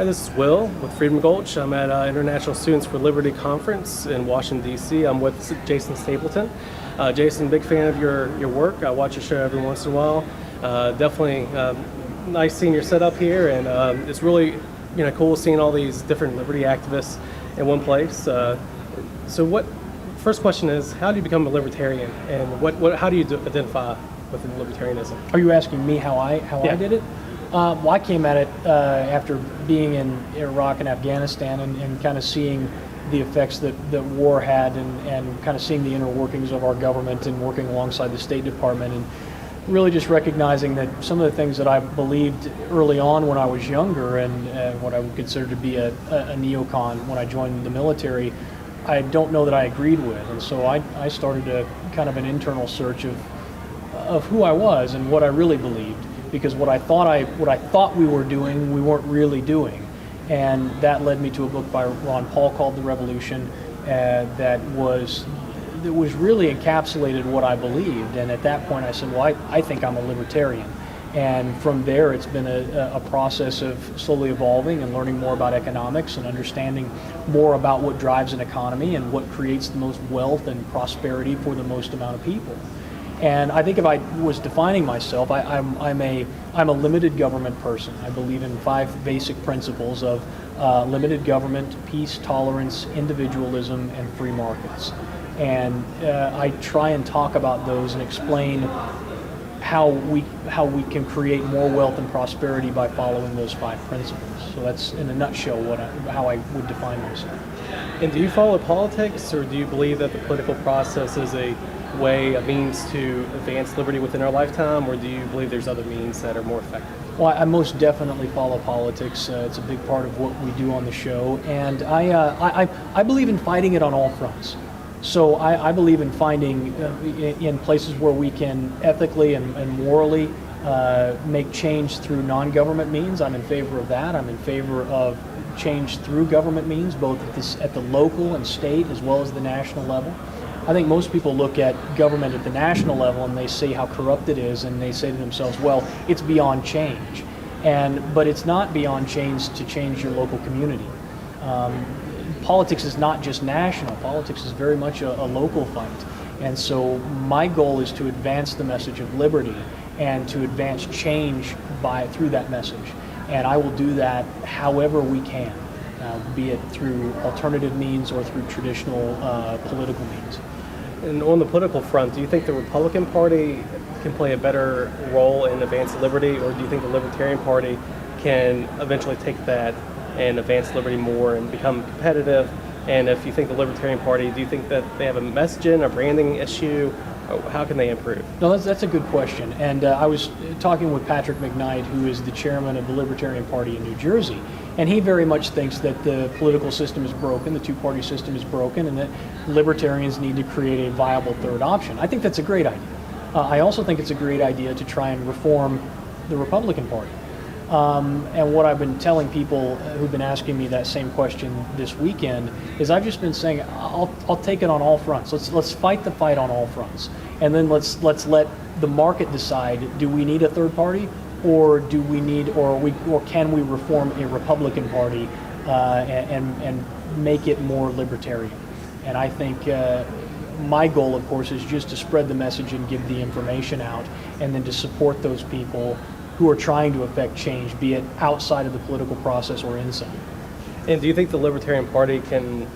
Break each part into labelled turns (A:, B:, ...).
A: Hi, this is Will with Freedom Gulch. I'm at International Students for Liberty Conference in Washington, D.C. I'm with Jason Stapleton. Jason, big fan of your work. I watch your show every once in a while. Definitely nice seeing your setup here, and it's really cool seeing all these different liberty activists in one place. First question is, how do you become a libertarian, and how do you identify with libertarianism?
B: Are you asking me how I
A: Yeah.
B: did it? Well, I came at it after being in Iraq and Afghanistan and kind of seeing the effects that war had and kind of seeing the inner workings of our government and working alongside the State Department, and really just recognizing that some of the things that I believed early on when I was younger and what I would consider to be a neocon when I joined the military, I don't know that I agreed with. And so I started a kind of an internal search of who I was and what I really believed. Because what I thought we were doing, we weren't really doing, and that led me to a book by Ron Paul called The Revolution, that was really encapsulated what I believed. And at that point, I said, well, I think I'm a libertarian. And from there, it's been a process of slowly evolving and learning more about economics and understanding more about what drives an economy and what creates the most wealth and prosperity for the most amount of people. And I think if I was defining myself, I'm a limited government person. I believe in 5 basic principles of limited government, peace, tolerance, individualism, and free markets. And I try and talk about those and explain how we can create more wealth and prosperity by following those 5 principles. So that's in a nutshell how I would define myself.
A: And do you follow politics, or do you believe that the political process is a means to advance liberty within our lifetime, or do you believe there's other means that are more effective?
B: Well, I most definitely follow politics. It's a big part of what we do on the show, and I believe in fighting it on all fronts. So I believe in finding in places where we can ethically and morally make change through non-government means. I'm in favor of that. I'm in favor of change through government means, both at the local and state as well as the national level. I think most people look at government at the national level and they see how corrupt it is, and they say to themselves, well, it's beyond change. But it's not beyond change to change your local community. Politics is not just national. Politics is very much a local fight. And so my goal is to advance the message of liberty and to advance change through that message. And I will do that however we can, be it through alternative means or through traditional political means.
A: And on the political front, do you think the Republican Party can play a better role in advancing liberty, or do you think the Libertarian Party can eventually take that and advance liberty more and become competitive? And if you think the Libertarian Party, do you think that they have a messaging, a branding issue? How can they improve?
B: No, that's a good question. And I was talking with Patrick McKnight, who is the chairman of the Libertarian Party in New Jersey, and he very much thinks that the political system is broken, the two-party system is broken, and that libertarians need to create a viable third option. I think that's a great idea. I also think it's a great idea to try and reform the Republican Party. And what I've been telling people who've been asking me that same question this weekend is I've just been saying I'll take it on all fronts. Let's fight the fight on all fronts, and then let's let the market decide: do we need a third party, or do we need, or can we reform a Republican Party and make it more libertarian? And I think my goal, of course, is just to spread the message and give the information out, and then to support those people who are trying to affect change, be it outside of the political process or inside.
A: And do you think the Libertarian Party can,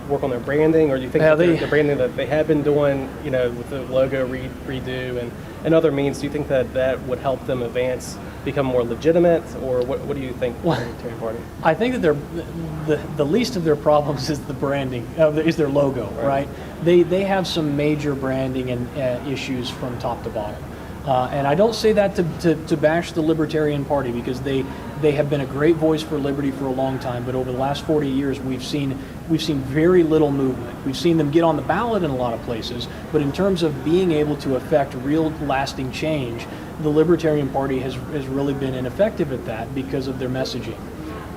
A: work on their branding, or do you think the branding that they have been doing, with the logo redo and other means, do you think that would help them advance, become more legitimate, or what do you think the Libertarian Party?
B: I think that the least of their problems is the branding, is their logo, right? They have some major branding and issues from top to bottom. And I don't say that to bash the Libertarian Party, because they have been a great voice for liberty for a long time, but over the last 40 years we've seen very little movement. We've seen them get on the ballot in a lot of places, but in terms of being able to affect real lasting change, the Libertarian Party has really been ineffective at that because of their messaging.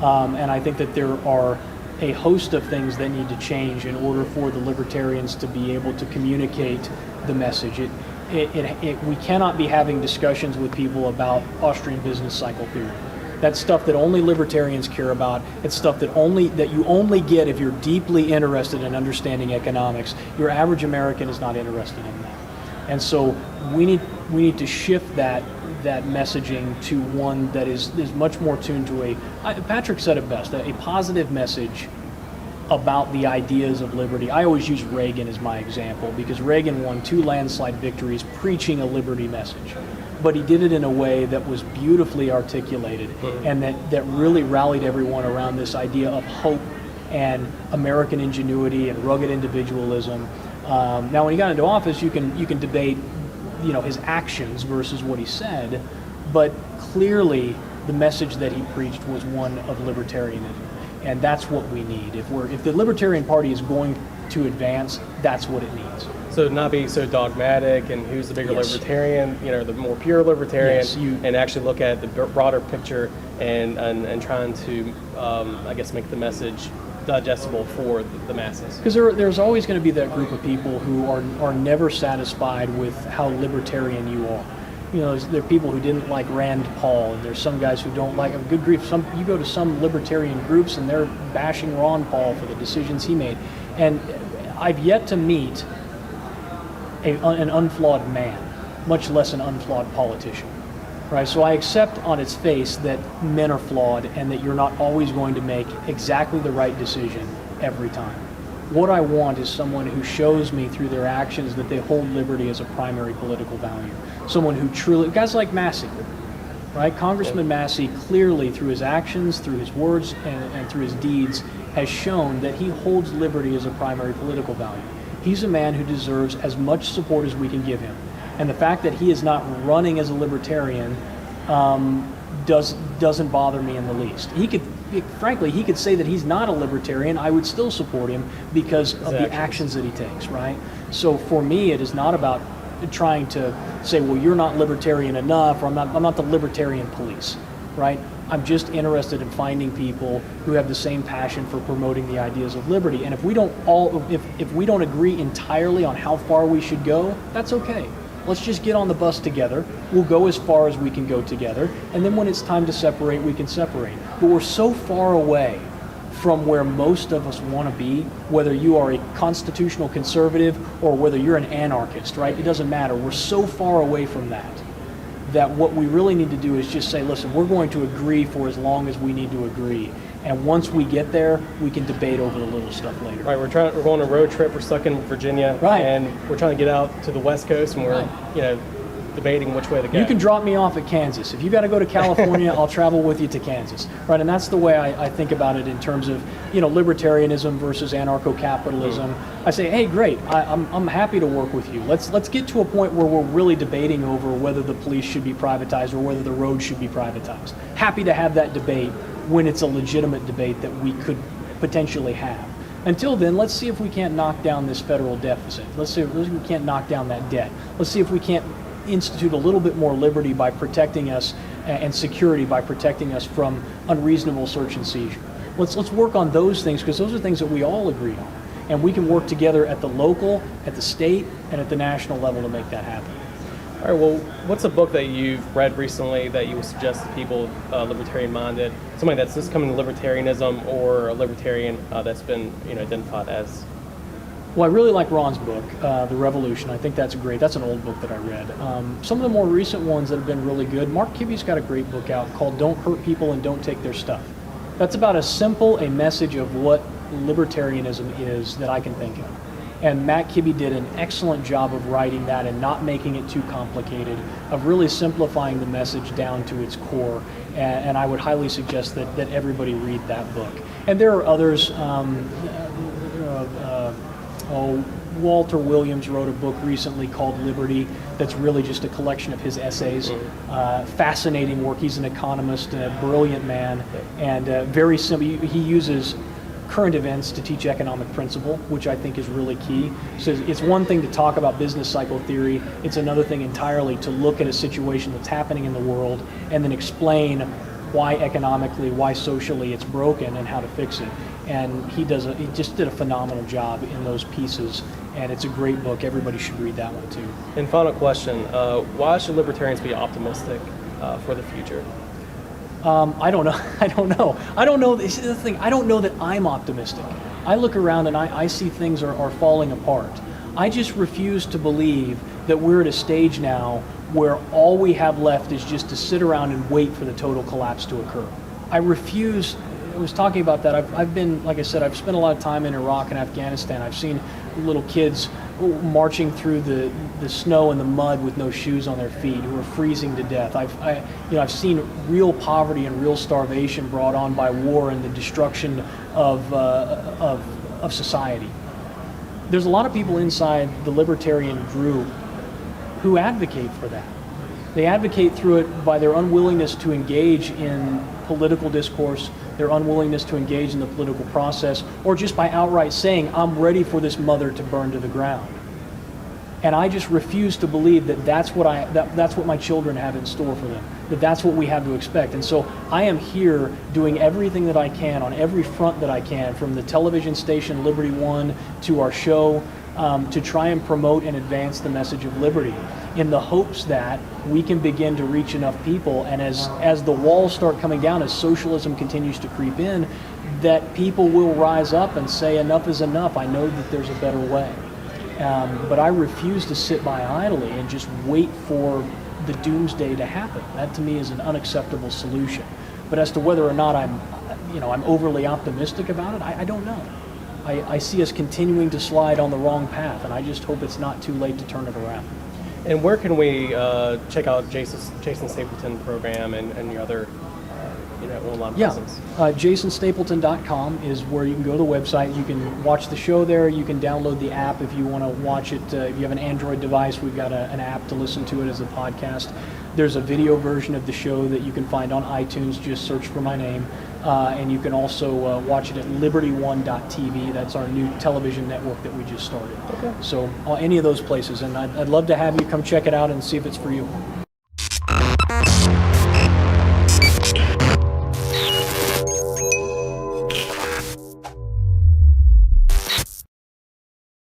B: And I think that there are a host of things that need to change in order for the libertarians to be able to communicate the message. We cannot be having discussions with people about Austrian business cycle theory. That's stuff that only libertarians care about. It's stuff that you only get if you're deeply interested in understanding economics. Your average American is not interested in that. And so we need to shift that messaging to one that is much more tuned to Patrick said it best, a positive message about the ideas of liberty. I always use Reagan as my example because Reagan won 2 landslide victories preaching a liberty message. But he did it in a way that was beautifully articulated and that really rallied everyone around this idea of hope and American ingenuity and rugged individualism. Now, when he got into office, you can debate, his actions versus what he said, but clearly the message that he preached was one of libertarianism, and that's what we need. If the Libertarian Party is going to advance, that's what it needs.
A: So not being so dogmatic and who's the bigger
B: Yes.
A: libertarian, the more pure libertarian,
B: Yes,
A: and actually look at the broader picture and trying to, make the message digestible for the masses.
B: Because there's always going to be that group of people who are never satisfied with how libertarian you are. There are people who didn't like Rand Paul, and there's some guys who don't like him. Good grief, you go to some libertarian groups and they're bashing Ron Paul for the decisions he made. And I've yet to meet an unflawed man, much less an unflawed politician. Right? So I accept on its face that men are flawed and that you're not always going to make exactly the right decision every time. What I want is someone who shows me through their actions that they hold liberty as a primary political value. Someone who truly, guys like Massey, right? Congressman Massey clearly through his actions, through his words, and through his deeds has shown that he holds liberty as a primary political value. He's a man who deserves as much support as we can give him. And the fact that he is not running as a libertarian doesn't bother me in the least. He could say that he's not a libertarian. I would still support him because of the actions that he takes, right? So for me, it is not about trying to say, well, you're not libertarian enough, or I'm not the libertarian police, right? I'm just interested in finding people who have the same passion for promoting the ideas of liberty. And if we don't agree entirely on how far we should go, that's okay. Let's just get on the bus together. We'll go as far as we can go together. And then when it's time to separate, we can separate. But we're so far away from where most of us want to be, whether you are a constitutional conservative or whether you're an anarchist, right? It doesn't matter. We're so far away from that what we really need to do is just say, listen, we're going to agree for as long as we need to agree. And once we get there, we can debate over the little stuff later.
A: Right, we're going on a road trip. We're stuck in Virginia,
B: right,
A: and we're trying to get out to the West Coast, and we're, debating which way to go.
B: You can drop me off at Kansas. If you got to go to California, I'll travel with you to Kansas, right? And that's the way I think about it in terms of, libertarianism versus anarcho-capitalism. I say, hey, great, I'm happy to work with you. Let's get to a point where we're really debating over whether the police should be privatized or whether the road should be privatized. Happy to have that debate when it's a legitimate debate that we could potentially have. Until then, let's see if we can't knock down this federal deficit. Let's see if we can't knock down that debt. Let's see if we can't institute a little bit more liberty by protecting us and security by protecting us from unreasonable search and seizure. Let's work on those things because those are things that we all agree on. And we can work together at the local, at the state, and at the national level to make that happen.
A: All right, well, what's a book that you've read recently that you would suggest to people libertarian-minded, somebody that's just coming to libertarianism or a libertarian that's been identified as?
B: Well, I really like Ron's book, The Revolution. I think that's great. That's an old book that I read. Some of the more recent ones that have been really good, Mark Kibbe's got a great book out called Don't Hurt People and Don't Take Their Stuff. That's about as simple a message of what libertarianism is that I can think of. And Matt Kibbe did an excellent job of writing that and not making it too complicated, of really simplifying the message down to its core. And I would highly suggest that everybody read that book. And there are others. Walter Williams wrote a book recently called Liberty that's really just a collection of his essays. Fascinating work. He's an economist, a brilliant man, and very simple. He uses current events to teach economic principle, which I think is really key. So it's one thing to talk about business cycle theory. It's another thing entirely to look at a situation that's happening in the world and then explain why economically, why socially it's broken and how to fix it. And he just did a phenomenal job in those pieces, and it's a great book. Everybody should read that one too.
A: And final question, why should libertarians be optimistic for the future?
B: I don't know. I don't know. I don't know. This is the thing. I don't know that I'm optimistic. I look around and I see things are falling apart. I just refuse to believe that we're at a stage now where all we have left is just to sit around and wait for the total collapse to occur. I refuse. I was talking about that. I've been, like I said, I've spent a lot of time in Iraq and Afghanistan. I've seen little kids marching through the snow and the mud with no shoes on their feet, who are freezing to death. I've seen real poverty and real starvation brought on by war and the destruction of society. There's a lot of people inside the libertarian group who advocate for that. They advocate through it by their unwillingness to engage in political discourse, their unwillingness to engage in the political process, or just by outright saying, I'm ready for this mother to burn to the ground. And I just refuse to believe that that's what my children have in store for them, that's what we have to expect. And so I am here doing everything that I can on every front that I can, from the television station Liberty One to our show, to try and promote and advance the message of liberty, in the hopes that we can begin to reach enough people, and as the walls start coming down, as socialism continues to creep in, that people will rise up and say, enough is enough. I know that there's a better way. But I refuse to sit by idly and just wait for the doomsday to happen. That to me is an unacceptable solution. But as to whether or not I'm overly optimistic about it, I don't know. I see us continuing to slide on the wrong path, and I just hope it's not too late to turn it around.
A: And where can we check out Jason Stapleton program and your other online presence?
B: JasonStapleton.com is where you can go to the website. You can watch the show there. You can download the app if you want to watch it. If you have an Android device, we've got an app to listen to it as a podcast. There's a video version of the show that you can find on iTunes. Just search for my name. And you can also watch it at liberty1.tv. That's our new television network that we just started.
A: Okay.
B: So any of those places. And I'd love to have you come check it out and see if it's for you.